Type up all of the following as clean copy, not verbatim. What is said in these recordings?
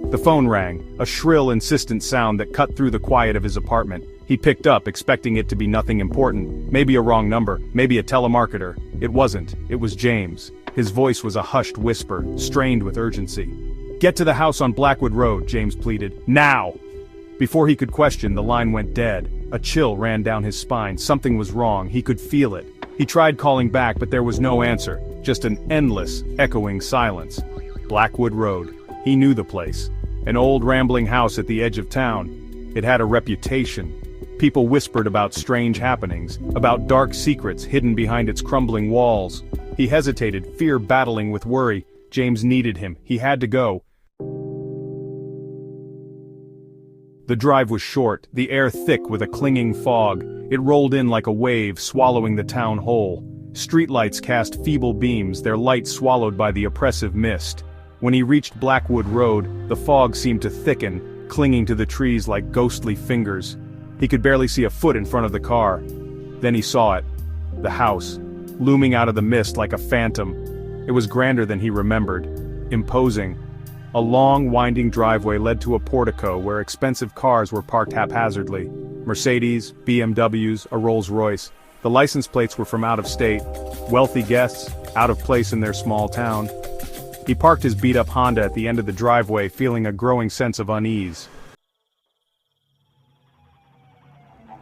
The phone rang, a shrill, insistent sound that cut through the quiet of his apartment. He picked up, expecting it to be nothing important, maybe a wrong number, maybe a telemarketer. It wasn't. It was James. His voice was a hushed whisper, strained with urgency. "Get to the house on Blackwood Road," James pleaded. "Now!" Before he could question, the line went dead. A chill ran down his spine. Something was wrong. He could feel it. He tried calling back, but there was no answer. Just an endless, echoing silence. Blackwood Road. He knew the place. An old rambling house at the edge of town. It had a reputation. People whispered about strange happenings, about dark secrets hidden behind its crumbling walls. He hesitated, fear battling with worry. James needed him. He had to go. The drive was short, the air thick with a clinging fog. It rolled in like a wave, swallowing the town whole. Streetlights cast feeble beams, their light swallowed by the oppressive mist. When he reached Blackwood Road, the fog seemed to thicken, clinging to the trees like ghostly fingers. He could barely see a foot in front of the car. Then he saw it. The house, looming out of the mist like a phantom. It was grander than he remembered. Imposing. A long, winding driveway led to a portico where expensive cars were parked haphazardly. Mercedes, BMWs, a Rolls-Royce. The license plates were from out of state. Wealthy guests, out of place in their small town. He parked his beat-up Honda at the end of the driveway, feeling a growing sense of unease.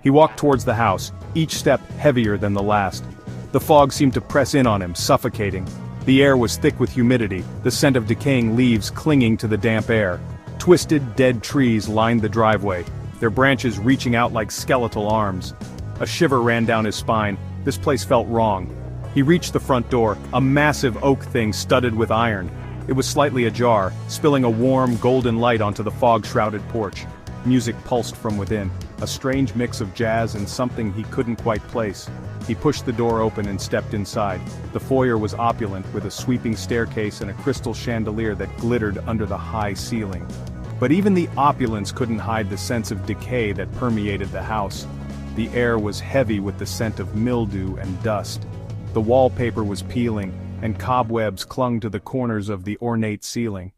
He walked towards the house, each step heavier than the last. The fog seemed to press in on him, suffocating. The air was thick with humidity, the scent of decaying leaves clinging to the damp air. Twisted, dead trees lined the driveway, their branches reaching out like skeletal arms. A shiver ran down his spine. This place felt wrong. He reached the front door, a massive oak thing studded with iron. It was slightly ajar, spilling a warm, golden light onto the fog-shrouded porch. Music pulsed from within, a strange mix of jazz and something he couldn't quite place. He pushed the door open and stepped inside. The foyer was opulent, with a sweeping staircase and a crystal chandelier that glittered under the high ceiling. But even the opulence couldn't hide the sense of decay that permeated the house. The air was heavy with the scent of mildew and dust. The wallpaper was peeling, and cobwebs clung to the corners of the ornate ceiling.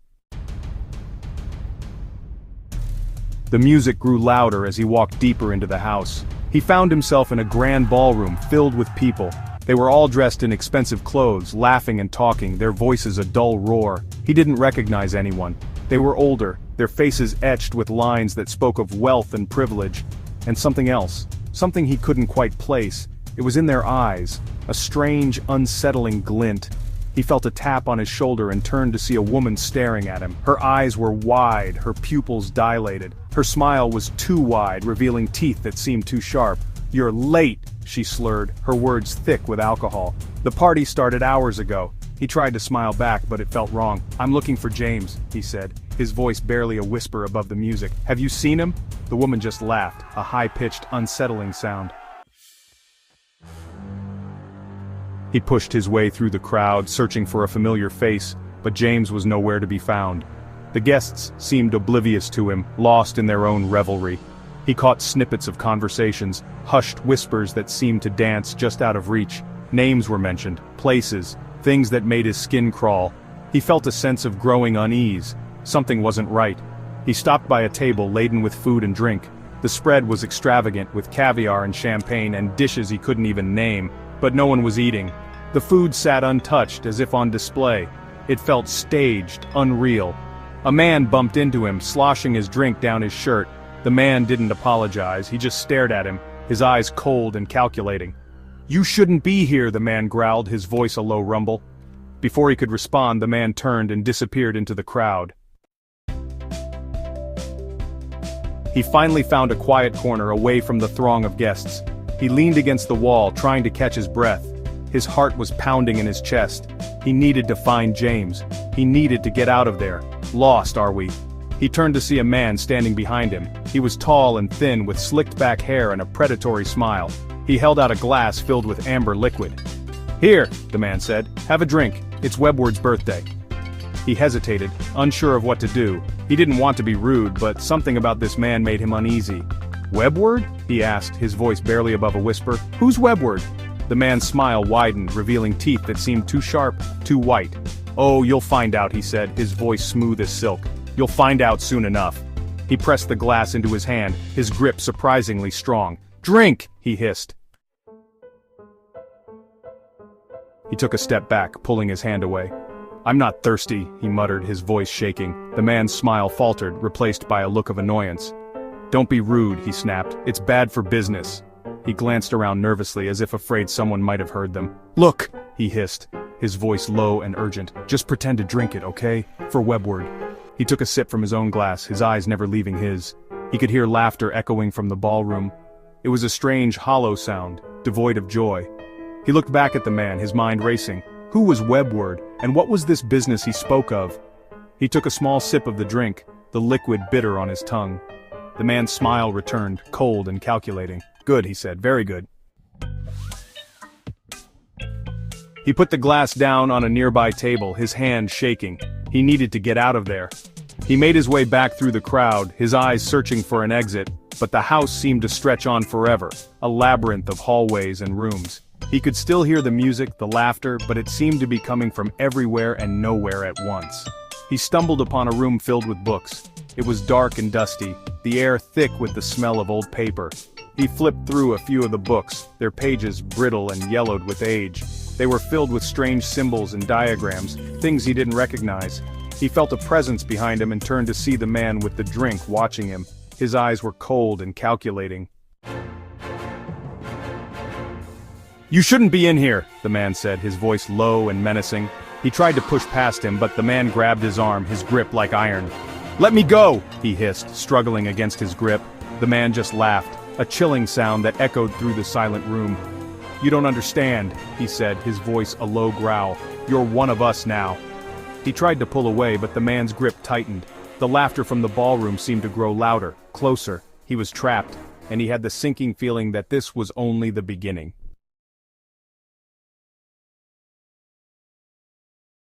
The music grew louder as he walked deeper into the house. He found himself in a grand ballroom filled with people. They were all dressed in expensive clothes, laughing and talking, their voices a dull roar. He didn't recognize anyone. They were older, their faces etched with lines that spoke of wealth and privilege. And something else, something he couldn't quite place. It was in their eyes, a strange, unsettling glint. He felt a tap on his shoulder and turned to see a woman staring at him. Her eyes were wide, her pupils dilated. Her smile was too wide, revealing teeth that seemed too sharp. "You're late," she slurred, her words thick with alcohol. "The party started hours ago." He tried to smile back, but it felt wrong. "I'm looking for James," he said, his voice barely a whisper above the music. "Have you seen him?" The woman just laughed, a high-pitched, unsettling sound. He pushed his way through the crowd, searching for a familiar face, but James was nowhere to be found. The guests seemed oblivious to him, lost in their own revelry. He caught snippets of conversations, hushed whispers that seemed to dance just out of reach. Names were mentioned, places, things that made his skin crawl. He felt a sense of growing unease. Something wasn't right. He stopped by a table laden with food and drink. The spread was extravagant, with caviar and champagne and dishes he couldn't even name, but no one was eating. The food sat untouched, as if on display. It felt staged, unreal. A man bumped into him, sloshing his drink down his shirt. The man didn't apologize, he just stared at him, his eyes cold and calculating. "You shouldn't be here," the man growled, his voice a low rumble. Before he could respond, the man turned and disappeared into the crowd. He finally found a quiet corner away from the throng of guests. He leaned against the wall, trying to catch his breath. His heart was pounding in his chest. He needed to find James. He needed to get out of there. Lost, are we? He turned to see a man standing behind him. He was tall and thin, with slicked back hair and a predatory smile. He held out a glass filled with amber liquid. "Here," the man said, "have a drink. It's Webward's birthday." He hesitated, unsure of what to do. He didn't want to be rude, but something about this man made him uneasy. "Webward?" he asked, his voice barely above a whisper. "Who's Webward?" The man's smile widened, revealing teeth that seemed too sharp, too white. "Oh, you'll find out," he said, his voice smooth as silk. You'll find out soon enough. He pressed the glass into his hand, his grip surprisingly strong. "Drink!" he hissed. He took a step back, pulling his hand away. "I'm not thirsty," he muttered, his voice shaking. The man's smile faltered, replaced by a look of annoyance. "Don't be rude," he snapped. "It's bad for business." He glanced around nervously, as if afraid someone might have heard them. "Look!" he hissed, his voice low and urgent. "Just pretend to drink it, okay? For Webward." He took a sip from his own glass, his eyes never leaving his. He could hear laughter echoing from the ballroom. It was a strange, hollow sound, devoid of joy. He looked back at the man, his mind racing. Who was Webward, and what was this business he spoke of? He took a small sip of the drink, the liquid bitter on his tongue. The man's smile returned, cold and calculating. "Good," he said, "very good." He put the glass down on a nearby table, his hand shaking. He needed to get out of there. He made his way back through the crowd, his eyes searching for an exit, but the house seemed to stretch on forever, a labyrinth of hallways and rooms. He could still hear the music, the laughter, but it seemed to be coming from everywhere and nowhere at once. He stumbled upon a room filled with books. It was dark and dusty, the air thick with the smell of old paper. He flipped through a few of the books, their pages brittle and yellowed with age. They were filled with strange symbols and diagrams, things he didn't recognize. He felt a presence behind him and turned to see the man with the drink watching him. His eyes were cold and calculating. "You shouldn't be in here," the man said, his voice low and menacing. He tried to push past him, but the man grabbed his arm, his grip like iron. "Let me go!" he hissed, struggling against his grip. The man just laughed, a chilling sound that echoed through the silent room. "You don't understand," he said, his voice a low growl. "You're one of us now." He tried to pull away, but the man's grip tightened. The laughter from the ballroom seemed to grow louder, closer. He was trapped, and he had the sinking feeling that this was only the beginning.